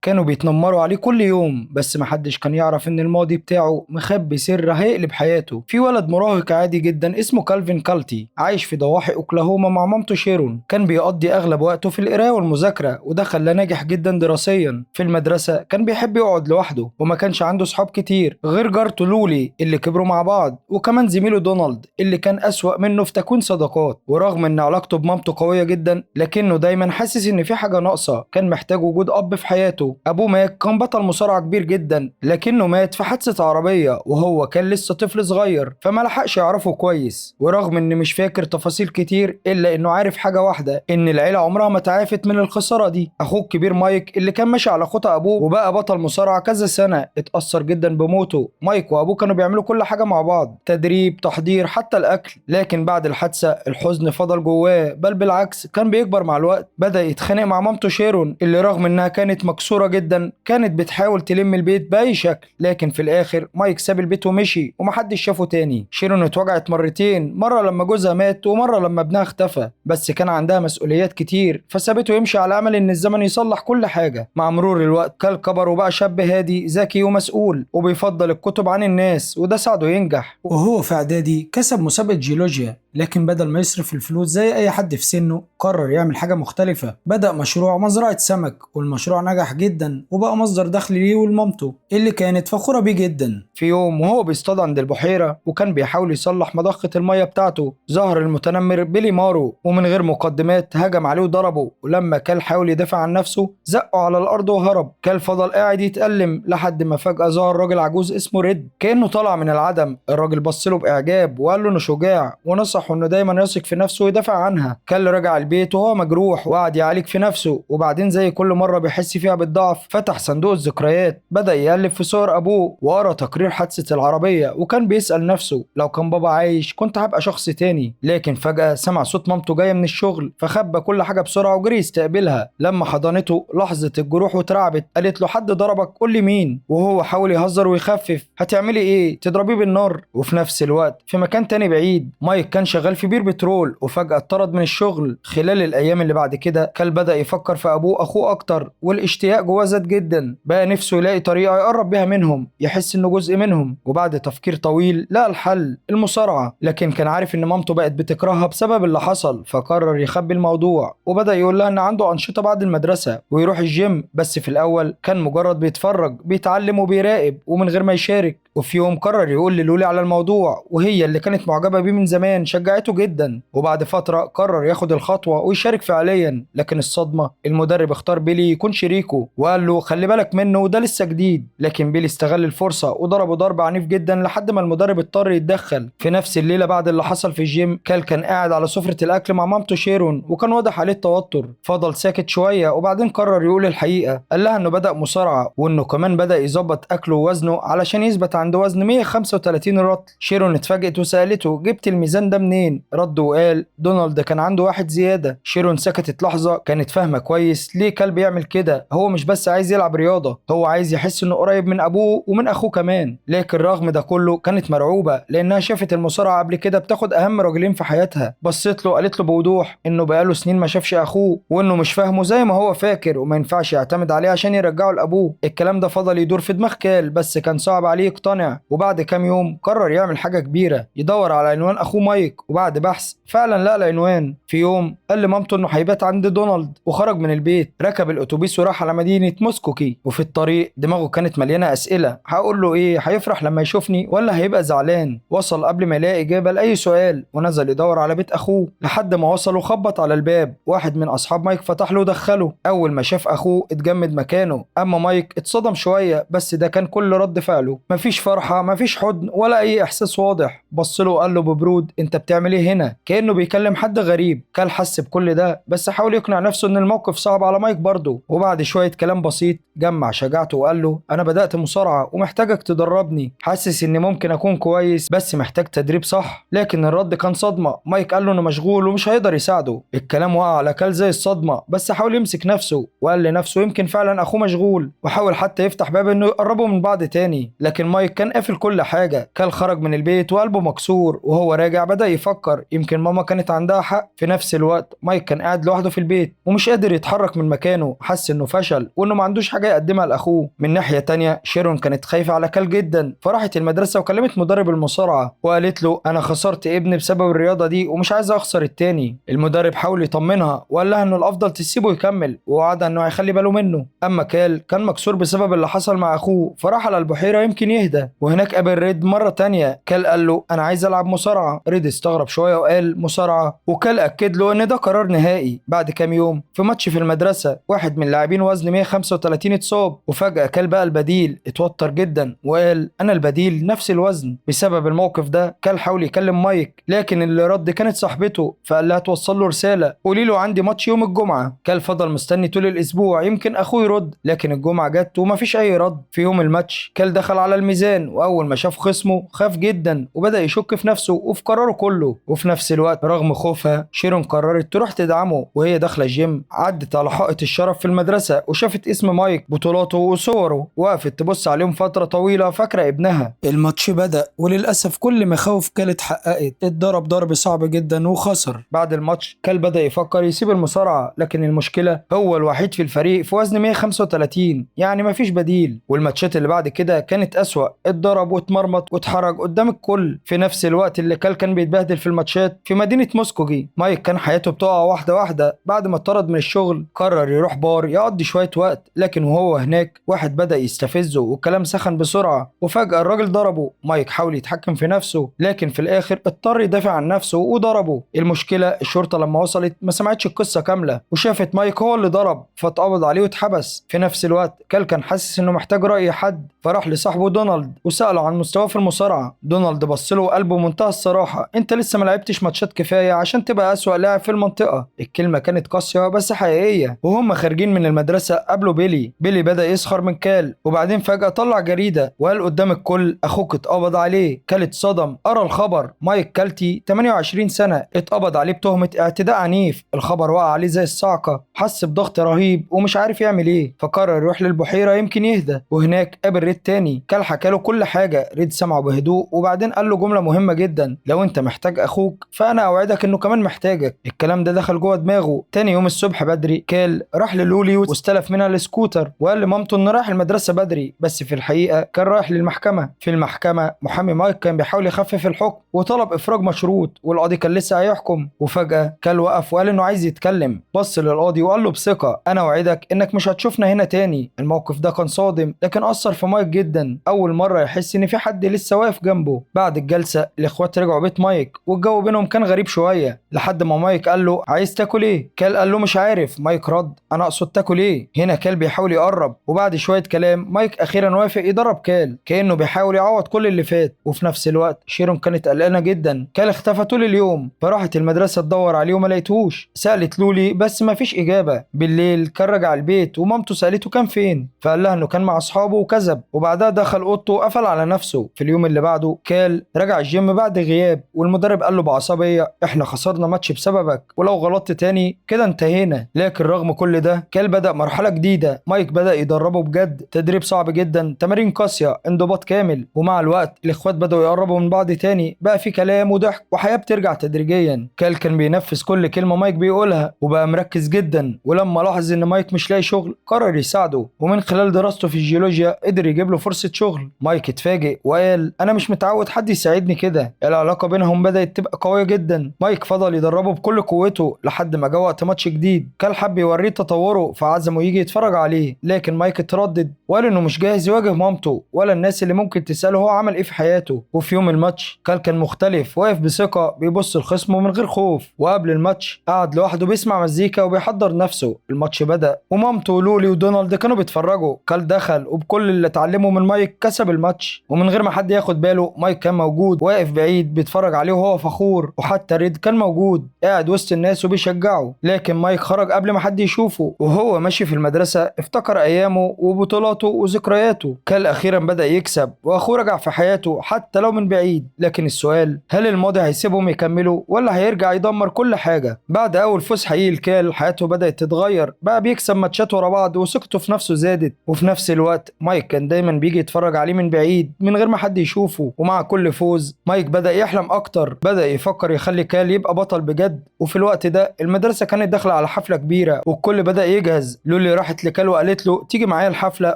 كانوا بيتنمروا عليه كل يوم، بس محدش كان يعرف ان الماضي بتاعه مخبي سر هيقلب حياته. في ولد مراهق عادي جدا اسمه كالفين كالتي عايش في ضواحي اوكلاهوما مع مامته شيرون. كان بيقضي اغلب وقته في القراءة والمذاكرة، وده خلاه ناجح جدا دراسيا. في المدرسة كان بيحب يقعد لوحده وما كانش عنده صحاب كتير غير جارته لولي اللي كبروا مع بعض، وكمان زميله دونالد اللي كان أسوأ منه في تكوين صداقات. ورغم ان علاقته بمامته قوية جدا، لكنه دايما حاسس ان في حاجة ناقصة. كان محتاج وجود اب في حياته. ابوه ماك كان بطل مصارعة كبير جدا، لكنه مات في حادثة عربية وهو كان لسه طفل صغير، فما لحقش يعرفه كويس. ورغم ان مش فاكر تفاصيل كتير، الا انه عارف حاجة واحدة، ان العيلة عمرها ما تعافت من الخسارة دي. اخوه الكبير مايك اللي كان ماشي على خطى ابوه وبقى بطل مصارعة كذا سنة، اتأثر جدا بموته. مايك وابوه كانوا بيعملوا كل حاجة مع بعض، تدريب، تحضير، حتى الاكل. لكن بعد الحادثة الحزن فضل جواه، بل بالعكس كان بيكبر مع الوقت. بدأ يتخانق مع مامته شيرون اللي رغم انها كانت مكسورة جدا كانت بتحاول تلم البيت بأي شكل. لكن في الاخر مايك ساب البيت ومشي ومحدش شافه تاني. شيرون اتوجعت مرتين، مرة لما جوزها مات ومرة لما ابنها اختفى، بس كان عندها مسؤوليات كتير فسابته يمشي على امل ان الزمن يصلح كل حاجة. مع مرور الوقت كال كبر وبقى شاب هادي ذكي ومسؤول، وبيفضل الكتب عن الناس، وده ساعده ينجح. وهو في اعدادي كسب مسابقة جيولوجيا، لكن بدل ما يصرف الفلوس زي اي حد في سنه قرر يعمل حاجة مختلفة. بدأ مشروع مزرعة سمك، والمشروع نجح جدا وبقى مصدر دخل ليه ولمامته اللي كانت فخورة بيه جدا. في يوم وهو بيصطاد عند البحيرة وكان بيحاول يصلح مضخة المية بتاعته، ظهر المتنمر بيلي مارو ومن غير مقدمات هجم عليه وضربه. ولما كال حاول يدافع عن نفسه زقه على الأرض وهرب. كال فضل قاعد يتألم لحد ما فجأة ظهر راجل عجوز اسمه ريد كأنه طالع من العدم. الراجل بص له بإعجاب وقال له إنه شجاع، ونصحه إنه دايما يثق في نفسه ويدافع عنها. كال رجع البيت وهو مجروح وقعد يعالج في نفسه، وبعدين زي كل مرة بيحس فيها بالضعف فتح صندوق الذكريات، بدأ يقلب في صور أبوه وقرا تقرير حادثة العربية، وكان بيسأل نفسه لو كان بابا عايش كنت هبقى شخص تاني. لكن فجأة سمع صوت مامته جاية من الشغل، فخبى كل حاجة بسرعة وجري يستقبلها. لما حضنته لحظة الجروح واترعبت، قالت له حد ضربك؟ قول لي مين. وهو حاول يهزر ويخفف، هتعملي ايه، تضربيه بالنار؟ وفي نفس الوقت في مكان تاني بعيد مايك كان شغال في بير بترول وفجأة اتطرد من الشغل. خلال الأيام اللي بعد كده كال بدأ يفكر في أبوه أخوه أكتر، والاشتياق جواه زاد جدا. بقى نفسه يلاقي طريقة يقرب بيها منهم، يحس إنه جزء منهم. وبعد تفكير طويل لقى الحل، المصارعة. لكن كان عارف إن مامته بقت بتكرهها بسبب اللي حصل، فقرر يخبي الموضوع وبدأ يقول لها إن عنده أنشطة بعد المدرسة ويروح الجيم. بس في الأول كان مجرد بيتفرج بيتعلم وبيراقب ومن غير ما يشارك. وفي يوم قرر يقول للولي على الموضوع، وهي اللي كانت معجبة بيه من زمان شجعته جدا. وبعد فترة قرر ياخد الخطوة ويشارك فعليا. لكن الصدمة، المدرب اختار بيلي يكون شريكه وقال له خلي بالك منه وده لسه جديد. لكن بيلي استغل الفرصة وضربه ضرب عنيف جدا لحد ما المدرب اضطر يتدخل. في نفس الليلة بعد اللي حصل في الجيم كان قاعد على سفرة الأكل مع مامته شيرون، وكان واضح عليه التوتر. فضل ساكت شوية وبعدين قرر يقول الحقيقة. قال لها انه بدأ مصارعة وانه كمان بدأ يظبط أكله ووزنه علشان يثبت عند وزن 135 رطل. شيرون اتفاجئت وسألته جبت الميزان ده منين؟ رد وقال دونالد كان عنده واحد زيادة. شيرون سكتت لحظة، كانت فاهمة كويس ليه كلب يعمل كده. هو مش بس عايز يلعب رياضة، هو عايز يحس انه قريب من ابوه ومن اخوه كمان. لكن رغم ده كله كانت مرعوبة لانها شافت المصارعة قبل كده بتاخد اهم راجلين في حياتها. بصيت له قالت له بوضوح انه بقاله سنين ما شافش اخوه، وانه مش فاهمه زي ما هو فاكر، وما ينفعش يعتمد عليه عشان يرجعه لابوه. الكلام ده فضل يدور في دماغ كال، بس كان صعب عليه يقتنع. وبعد كام يوم قرر يعمل حاجة كبيرة، يدور على عنوان اخوه مايك. وبعد بحث فعلا لقى العنوان. في يوم قال لمامته انه هيبات عند دونالد وخرج من البيت. ركب الاتوبيس وراح على مدينة موسكوكي، وفي الطريق دماغه كانت مليانة اسئلة. هقول له ايه؟ هيفرح لما يشوفني ولا هيبقى زعلان؟ وصل قبل ما يلاقي اجابة لاي سؤال، ونزل يدور على بيت اخوه لحد ما وصل وخبط على الباب. واحد من اصحاب مايك فتح له ودخله. اول ما شاف اخوه اتجمد مكانه، اما مايك اتصدم شوية، بس ده كان كل رد فعله. مفيش فرحة، مفيش حضن، ولا اي احساس واضح. بص له وقال له ببرود انت بتعمل ايه هنا؟ كأنه بيكلم حد غريب. كال حس بكل ده بس حاول يقنع نفسه ان الموقف صعب على مايك برضه. وبعد شوية كلام بسيط جمع شجاعته وقال له انا بدأت مصارعة ومحتاجك تدربني، حاسس اني ممكن اكون كويس بس محتاج تدريب صح. لكن الرد كان صدمة. مايك قال له انه مشغول ومش هيقدر يساعده. الكلام وقع على كال زي الصدمة، بس حاول يمسك نفسه وقال لنفسه يمكن فعلا اخوه مشغول، وحاول حتى يفتح باب انه يقربوا من بعض تاني. لكن مايك كان قافل كل حاجة. كال خرج من البيت وقلبه مكسور، وهو راجع بدأ يفكر يمكن ماما كانت عندها حق. في نفس الوقت مايك كان قاعد لوحده في البيت ومش قادر يتحرك من مكانه، حس انه فشل وانه ما عندوش حاجه يقدمها لاخوه. من ناحيه تانية شيرون كانت خايفه على كال جدا، فراحت المدرسه وكلمت مدرب المصارعه وقالت له انا خسرت ابني بسبب الرياضه دي ومش عايزه اخسر التاني. المدرب حاول يطمنها وقال لها انه الافضل تسيبه يكمل ووعدها انه هيخلي باله منه. اما كال كان مكسور بسبب اللي حصل مع اخوه، فراح على البحيره يمكن يهدى، وهناك قابل ريد مره تانية. كال قال له انا عايز العب مصارعه. ريد استغرب شويه وقال مصارعه، وكال اكد له ان ده قرار نهائي. بعد كام يوم في ماتش في المدرسه، واحد من لاعبين وزن 135 اتصاب، وفجاه كال بقى البديل اتوتر جدا وقال انا البديل نفس الوزن. بسبب الموقف ده كال حاول يكلم مايك، لكن اللي رد كانت صاحبته، فقال لها توصل له رساله قولي له عندي ماتش يوم الجمعه. كال فضل مستني طول الاسبوع يمكن اخوه يرد، لكن الجمعه جت ومفيش اي رد. في يوم الماتش كال دخل على الميزان، واول ما شاف خصمه خاف جدا وبدا يشك في نفسه وفي قراره كله. وفي نفس الوقت رغم خوفها شيرون قررت تروح تدعمه. وهي داخله الجيم عدت على حائط الشرف في المدرسه وشافت اسم مايك، بطولاته وصوره، وقفت تبص عليهم فتره طويله فاكره ابنها. الماتش بدا وللاسف كل مخاوف كال اتحققت، اتضرب ضرب صعب جدا وخسر. بعد الماتش كال بدا يفكر يسيب المصارعه، لكن المشكله هو الوحيد في الفريق في وزن 135، يعني مفيش بديل. والماتشات اللي بعد كده كانت اسوأ، اتضرب واتمرمط واتحرج قدام الكل. في نفس الوقت اللي كان بيتبهدل في الماتشات في مدينه موسكوجي، مايك كان حياته بتقع واحده واحده. بعد ما اتطرد من الشغل قرر يروح بار يقضي شويه وقت، لكن وهو هناك واحد بدا يستفزه والكلام سخن بسرعه، وفجاه الراجل ضربه. مايك حاول يتحكم في نفسه، لكن في الاخر اضطر يدافع عن نفسه وضربه. المشكله الشرطه لما وصلت ما سمعتش القصه كامله وشافت مايك هو اللي ضرب، فاتقبض عليه واتحبس. في نفس الوقت كال كان حاسس انه محتاج راي حد، فراح لصاحبه دونالد وساله عن مستواه في المصارعه. دونالد بص له وقلبه منتهى الصراحه، انت لسه ما لعبتش ماتشات كفايه عشان تبقى اسوأ لاعب في المنطقه. الكلمه كانت قاسيه بس حقيقيه. وهم خارجين من المدرسه قابلوا بيلي بدا يسخر من كال، وبعدين فجاه طلع جريده وقال قدام الكل اخوك اتقبض عليه. كال اتصدم قرا الخبر، مايك كالتي 28 سنه اتقبض عليه بتهمه اعتداء عنيف. الخبر وقع عليه زي الصعقه، حس بضغط رهيب ومش عارف يعمل ايه، فقرر يروح للبحيره يمكن يهدى. وهناك قابل ريد تاني. كال حكى له كل حاجه، ريد سمعه بهدوء وبعدين قال له جمله مهمه جدا، لو انت محتاج اخوك فانا اوعدك انه كمان محتاجك. الكلام ده دخل جوه دماغه. تاني يوم الصبح بدري كال راح للولي واستلف منها السكوتر، وقال لمامته انه رايح المدرسه بدري، بس في الحقيقه كان رايح للمحكمه. في المحكمه محامي مايك كان بيحاول يخفف الحكم وطلب افراج مشروط، والقاضي كان لسه هيحكم. وفجاه كال وقف وقال انه عايز يتكلم، بص للقاضي وقال له بثقه انا اوعدك انك مش هتشوفنا هنا تاني. الموقف ده كان صادم لكن اثر في مايك جدا، اول مره يحس ان في حد لسه واقف جنبه. بعد الجلسه الاخوات رجعوا بيت مايك والجو بينهم كان غريب شويه، لحد ما مايك قال له عايز تاكل ايه. كال قال له مش عارف. مايك رد انا اقصد تاكل ايه. هنا كال بيحاول يقرب، وبعد شويه كلام مايك اخيرا وافق يضرب كال كانه بيحاول يعوض كل اللي فات. وفي نفس الوقت شيرون كانت قلقانه جدا. كال اختفى طول اليوم، فراحت المدرسه تدور عليه وما لقيتهوش. سالت لولي بس ما فيش اجابه. بالليل كان رجع البيت ومامته سالته كان فين، فقال لها انه كان مع اصحابه وكذب، وبعدها دخل اوضته وقفل على نفسه. في اليوم اللي بعده كال رجع الجيم بعد غياب، والمدرب قال له بعصبيه احنا خسرنا ماتش بسببك، ولو غلطت تاني كده انتهينا. لكن رغم كل ده كال بدأ مرحله جديده. مايك بدأ يدربه بجد، تدريب صعب جدا، تمارين قاسيه، انضباط كامل. ومع الوقت الاخوات بدأوا يقربوا من بعض تاني، بقى في كلام وضحك وحياه بترجع تدريجيا. كال كان بينفذ كل كلمه مايك بيقولها وبقى مركز جدا، ولما لاحظ ان مايك مش لاقي شغل قرر يساعده، ومن خلال دراسته في الجيولوجيا قدر يجيب له فرصه شغل. مايك اتفاجئ وقال انا مش متعود حد يساعدني كده. العلاقه بينهم بدأت تبقى قويه جدا. مايك فضل يدربه بكل قوته لحد ما جه وقت ماتش جديد. كال حب يوريه تطوره فعزمه يجي يتفرج عليه، لكن مايك اتردد وقال انه مش جاهز يواجه مامته ولا الناس اللي ممكن تساله هو عمل ايه في حياته. وفي يوم الماتش كال كان مختلف، واقف بثقه بيبص لخصمه من غير خوف. وقبل الماتش قعد لوحده بيسمع مزيكا وبيحضر نفسه. الماتش بدأ ومامته ولولي ودونالد كانوا بيتفرجوا. كال دخل وبكل اللي اتعلمه من مايك كسب الماتش، ومن غير ما حد ياخد باله مايك كان موجود واقف بعيد بيتفرج عليه وهو فخور. وحتى ريد كان موجود قاعد وسط الناس وبيشجعه. لكن مايك خرج قبل ما حد يشوفه، وهو ماشي في المدرسه افتكر ايامه وبطولاته وذكرياته. كال اخيرا بدأ يكسب واخوه رجع في حياته حتى لو من بعيد. لكن السؤال هل الماضي هيسيبهم يكملوا ولا هيرجع يدمر كل حاجه؟ بعد اول فوز حقيقي لكال حياته بدأت تتغير، بقى بيكسب ماتشات ورا بعض وثقته في نفسه زادت. وفي نفس الوقت مايك كان دايما بيجي يتفرج عليه من بعيد من غير ما حد يشوفه. ومع كل فوز مايك بدأ يحلم اكتر صغر بدأ يفكر يخلي كال يبقى بطل بجد. وفي الوقت ده المدرسة كانت داخلة على حفلة كبيرة والكل بدأ يجهز. لولي راحت لكال وقالت له تيجي معايا الحفلة،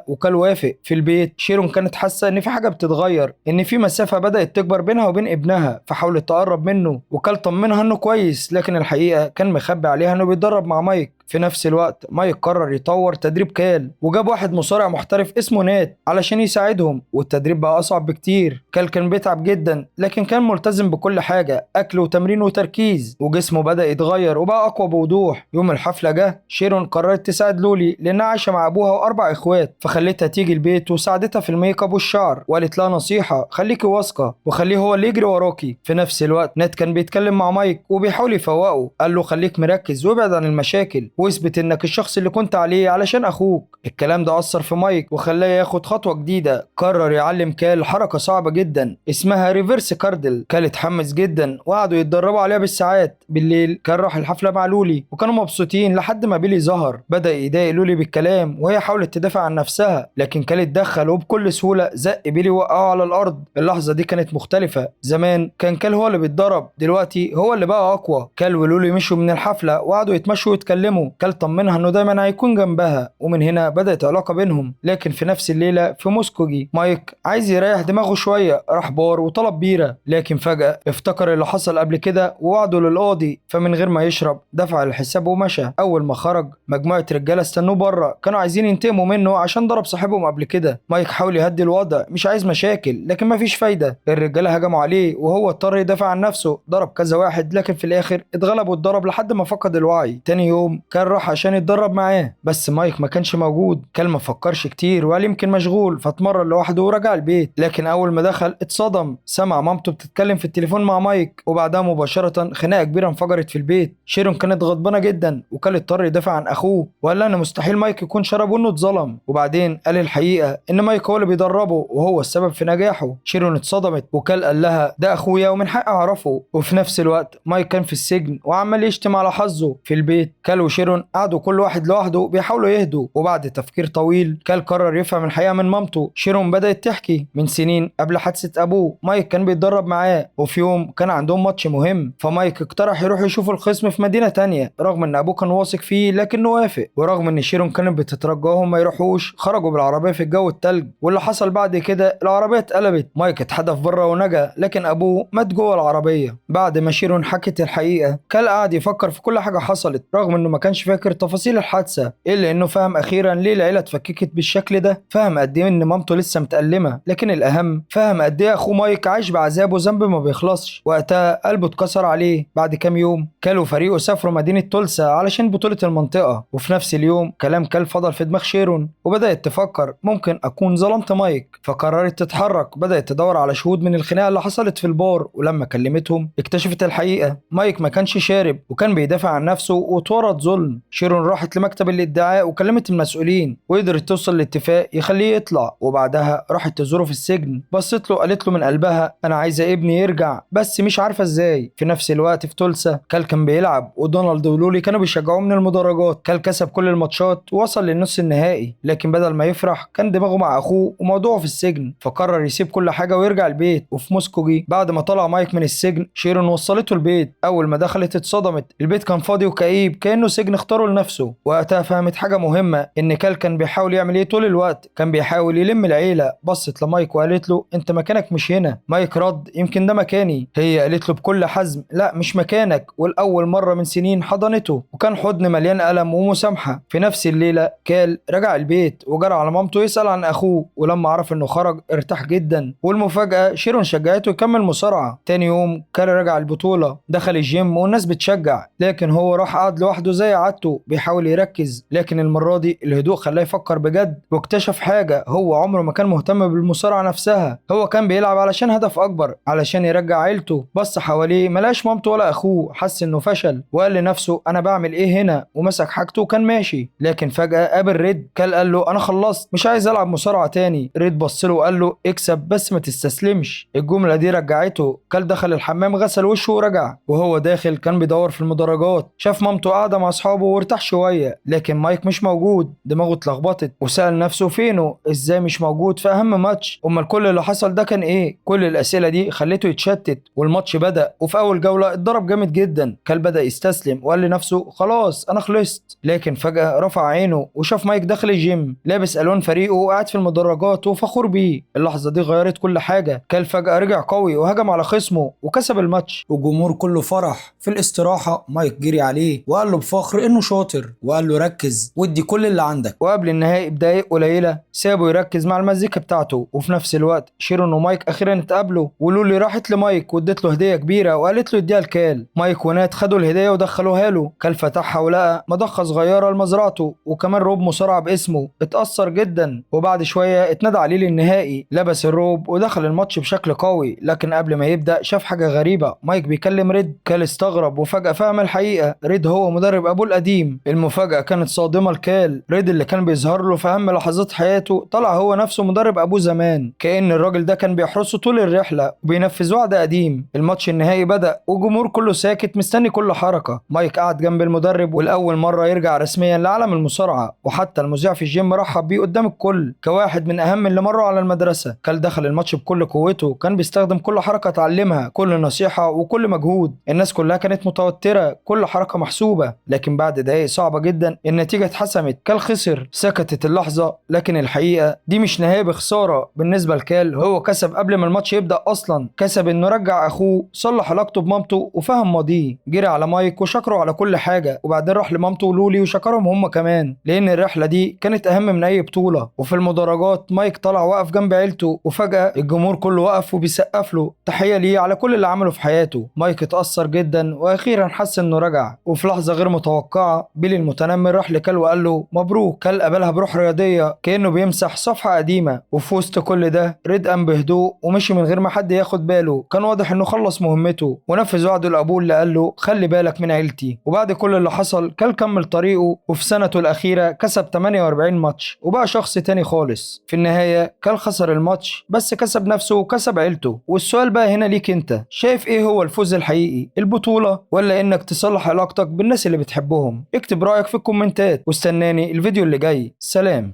وكال وافق. في البيت شيرون كانت حاسة ان في حاجة بتتغير، ان في مسافة بدأت تكبر بينها وبين ابنها، فحاولت تقرب منه. وكال طمنها انه كويس، لكن الحقيقة كان مخبي عليها انه بيتدرب مع مايك. في نفس الوقت مايك قرر يطور تدريب كال وجاب واحد مصارع محترف اسمه نات علشان يساعدهم، والتدريب بقى اصعب بكتير. كال كان بيتعب جدا لكن كان ملتزم بكل حاجة، اكل وتمرين وتركيز، وجسمه بدأ يتغير وبقى اقوى بوضوح. يوم الحفلة جه شيرون قررت تساعد لولي لانها عايشة مع ابوها واربع اخوات، فخلتها تيجي البيت وساعدتها في الميك اب والشعر، وقالت لها نصيحة: خليكي واثقة وخليه هو اللي يجري وراكي. في نفس الوقت نات كان بيتكلم مع مايك وبيحاول يفوقه، قال له خليك مركز وابعد عن المشاكل واثبت انك الشخص اللي كنت عليه علشان اخوك. الكلام ده اثر في مايك وخلاه ياخد خطوه جديده. قرر يعلم كال حركه صعبه جدا اسمها ريفرس كاردل. كال اتحمس جدا وقعدوا يتدربوا عليها بالساعات. بالليل كان راح الحفله مع لولي وكانوا مبسوطين لحد ما بيلي ظهر. بدا يضايق لولي بالكلام وهي حاولت تدافع عن نفسها، لكن كال اتدخل وبكل سهوله زق بيلي وقعه على الارض. اللحظه دي كانت مختلفه. زمان كان كال هو اللي بيتضرب، دلوقتي هو اللي بقى اقوى. كال ولولي مشوا من الحفله وقعدوا يتمشوا ويتكلموا. كال طمنها انه دايما هيكون جنبها، ومن هنا بدأت علاقة بينهم. لكن في نفس الليلة في موسكوجي مايك عايز يريح دماغه شوية، راح بار وطلب بيرة، لكن فجأة افتكر اللي حصل قبل كده ووعده للقاضي، فمن غير ما يشرب دفع الحساب ومشى. اول ما خرج مجموعة رجالة استنوه بره، كانوا عايزين ينتقموا منه عشان ضرب صاحبهم قبل كده. مايك حاول يهدي الوضع، مش عايز مشاكل، لكن مفيش فايدة. الرجالة هجموا عليه وهو اضطر يدافع عن نفسه، ضرب كذا واحد لكن في الاخر اتغلب واتضرب لحد ما فقد الوعي. تاني يوم كان راح عشان يتدرب معاه، بس مايك ما كانش موجود. كان ما فكرش كتير وقال يمكن مشغول، فاتمرن لوحده ورجع البيت. لكن اول ما دخل اتصدم، سمع مامته بتتكلم في التليفون مع مايك، وبعدها مباشرة خناقة كبيرة انفجرت في البيت. شيرون كانت غضبانة جدا وكان اضطر يدافع عن اخوه، وقال لها ان مستحيل مايك يكون شرب وانه اتظلم. وبعدين قال الحقيقة ان مايك هو اللي بيدربه وهو السبب في نجاحه. شيرون اتصدمت وكال قال لها ده اخويا ومن حقي اعرفه. وفي نفس الوقت مايك كان في السجن وعمال يشتم على حظه. في البيت كال وشيرون قعدوا كل واحد لوحده بيحاولوا يهدوا، وبعد تفكير طويل كال قرر يفهم الحقيقة من مامته. شيرون بدأت تحكي من سنين قبل حادثة أبوه مايك كان بيتدرب معاه، وفي يوم كان عندهم ماتش مهم، فمايك اقترح يروح يشوف الخصم في مدينة تانية رغم ان أبوه كان واثق فيه، لكنه وافق. ورغم ان شيرون كانت بتترجاهم ما يروحوش، خرجوا بالعربية في الجو التلج. واللي حصل بعد كده العربية اتقلبت، مايك اتحدف بره ونجا، لكن أبوه مات جوه العربية. بعد ما شيرون حكت الحقيقة كال قعد يفكر في كل حاجة حصلت رغم انه ما كانش فاكر تفاصيل الحادثة، الا انه فهم اخيرا ليه العيله اتفككت بالشكل ده. فهم قد ايه ان مامته لسه متألمه، لكن الاهم فهم قد ايه اخوه مايك عايش بعذاب وذنب ما بيخلصش. وقتها قلبه اتكسر عليه. بعد كام يوم كال وفريقه سافروا مدينه تولسا علشان بطوله المنطقه، وفي نفس اليوم كلام كال فضل في دماغ شيرون وبدات تفكر ممكن اكون ظلمت مايك، فقررت تتحرك. بدات تدور على شهود من الخناقه اللي حصلت في البار، ولما كلمتهم اكتشفت الحقيقه. مايك ما كانش شارب وكان بيدافع عن نفسه واتورط ظلم. شيرون راحت لمكتب الادعاء وكلمت المسؤولين وقدرت توصل لاتفاق يخليه يطلع. وبعدها راحت تزوره في السجن، بصت له قالت له من قلبها انا عايزه ابني يرجع بس مش عارفه ازاي. في نفس الوقت في تولسا كال كان بيلعب ودونالد ولولي كانوا بيشجعوه من المدرجات. كال كسب كل الماتشات ووصل للنص النهائي، لكن بدل ما يفرح كان دماغه مع اخوه وموضوعه في السجن، فقرر يسيب كل حاجه ويرجع البيت. وفي موسكوجي بعد ما طلع مايك من السجن شيرون وصلته البيت. اول ما دخلت اتصدمت، البيت كان فاضي وكئيب كانه سجن اختاره لنفسه. وقتها فهمت حاجه مهمه، ان كال كان بيحاول يعمل ايه طول الوقت، كان بيحاول يلم العيله. بصت لمايك وقالت له انت مكانك مش هنا. مايك رد يمكن ده مكاني. هي قالت له بكل حزم لا مش مكانك. والاول مره من سنين حضنته وكان حضن مليان الم ومسامحه. في نفس الليله كال رجع البيت وجرى على مامته يسال عن اخوه، ولما عرف انه خرج ارتاح جدا. والمفاجاه شيرون شجعته يكمل مصارعه. تاني يوم كال رجع البطوله، دخل الجيم والناس بتشجع، لكن هو راح قعد لوحده زي عادته بيحاول يركز. لكن المره دي الهدوء خلاه يفكر بجد، واكتشف حاجه هو عمره ما كان مهتم بالمصارعه نفسها. هو كان بيلعب علشان هدف اكبر، علشان يرجع عيلته. بص حواليه ملاش مامته ولا اخوه، حس انه فشل وقال لنفسه انا بعمل ايه هنا، ومسك حاجته وكان ماشي. لكن فجاه قابل ريد. كال قال له انا خلصت مش عايز العب مصارعه تاني. ريد بص له وقال له اكسب بس ما تستسلمش. الجمله دي رجعته. كال دخل الحمام غسل وشه ورجع، وهو داخل كان بيدور في المدرجات، شاف مامته قاعده مع اصحابه وارتاح شويه، لكن مايك مش موجود. دماغه اتلخبطت وسأل نفسه فينه، ازاي مش موجود في اهم ماتش؟ امال كل اللي حصل ده كان ايه؟ كل الاسئله دي خلته يتشتت. والماتش بدأ، وفي اول جوله اتضرب جامد جدا. كال بدأ يستسلم وقال لنفسه خلاص انا خلصت، لكن فجأة رفع عينه وشاف مايك داخل الجيم لابس الوان فريقه وقاعد في المدرجات وفخور بيه. اللحظه دي غيرت كل حاجه. كال فجأة رجع قوي وهجم على خصمه وكسب الماتش، والجمهور كله فرح. في الاستراحه مايك جري عليه وقال له بفخر انه شاطر، وقال له ركز وادي كل اللي عندك. وقبل النهائي بدقايق قليله سابه يركز مع المزيكا بتاعته. وفي نفس الوقت شيرون ومايك اخيرا اتقابلوا، ولولي راحت لمايك وادت له هديه كبيره وقالت له يديها لكال. مايك ونات خدوا الهديه ودخلوها له. كال فتحها ولقى مضخه صغيره لمزرعته وكمان روب مصارعه باسمه. اتأثر جدا، وبعد شويه اتنادى عليه للنهائي. لبس الروب ودخل الماتش بشكل قوي، لكن قبل ما يبدأ شاف حاجه غريبه. مايك بيكلم ريد. كال استغرب وفجأة فهم الحقيقه. ريد هو مدرب ابوه القديم. المفاجأة كانت صادمة لكال. ريد اللي كان بيظهر له في أهم لحظات حياته طلع هو نفسه مدرب أبوه زمان، كأن الراجل ده كان بيحرسه طول الرحلة وبينفذ وعد قديم. الماتش النهائي بدأ والجمهور كله ساكت مستني كل حركة. مايك قعد جنب المدرب والأول مرة يرجع رسميا لعالم المصارعة، وحتى المذيع في الجيم رحب بيه قدام الكل كواحد من أهم اللي مروا على المدرسة. كال دخل الماتش بكل قوته، كان بيستخدم كل حركة اتعلمها، كل نصيحة وكل مجهود. الناس كلها كانت متوترة، كل حركة محسوبة. لكن بعد دقايق صعبة جدا النتيجة اتحسمت. كال خسر. سكتت اللحظة، لكن الحقيقة دي مش نهاية بخسارة بالنسبة لكال. هو كسب قبل ما الماتش يبدأ أصلا. كسب إنه رجع أخوه، صلح علاقته بمامته وفهم ماضيه. جري على مايك وشكره على كل حاجة، وبعدين راح لمامته ولولي وشكرهم هم كمان، لأن الرحلة دي كانت أهم من أي بطولة. وفي المدرجات مايك طلع وقف جنب عيلته، وفجأة الجمهور كله وقف وبيسقف له تحية ليه على كل اللي عمله في حياته. مايك اتأثر جدا وأخيرا حس إنه رجع. وفي لحظة غير متوقعة بيلي المتنمر راح لكال وقال له مبروك. كال قابلها بروح رياضية كأنه بيمسح صفحة قديمة. وفي وسط كل ده ريد قام بهدوء ومشي من غير ما حد ياخد باله. كان واضح إنه خلص مهمته ونفذ وعده لأبوه اللي قال له خلي بالك من عيلتي. وبعد كل اللي حصل كال كمل طريقه، وفي سنته الأخيرة كسب 48 ماتش وبقى شخص تاني خالص. في النهاية كال خسر الماتش بس كسب نفسه وكسب عيلته. والسؤال بقى هنا ليك انت، شايف ايه هو الفوز الحقيقي؟ البطولة ولا انك تصلح علاقتك بالناس اللي بتحبهم؟ اكتب رأيك في الكومنتات واستناني الفيديو اللي جاي. سلام.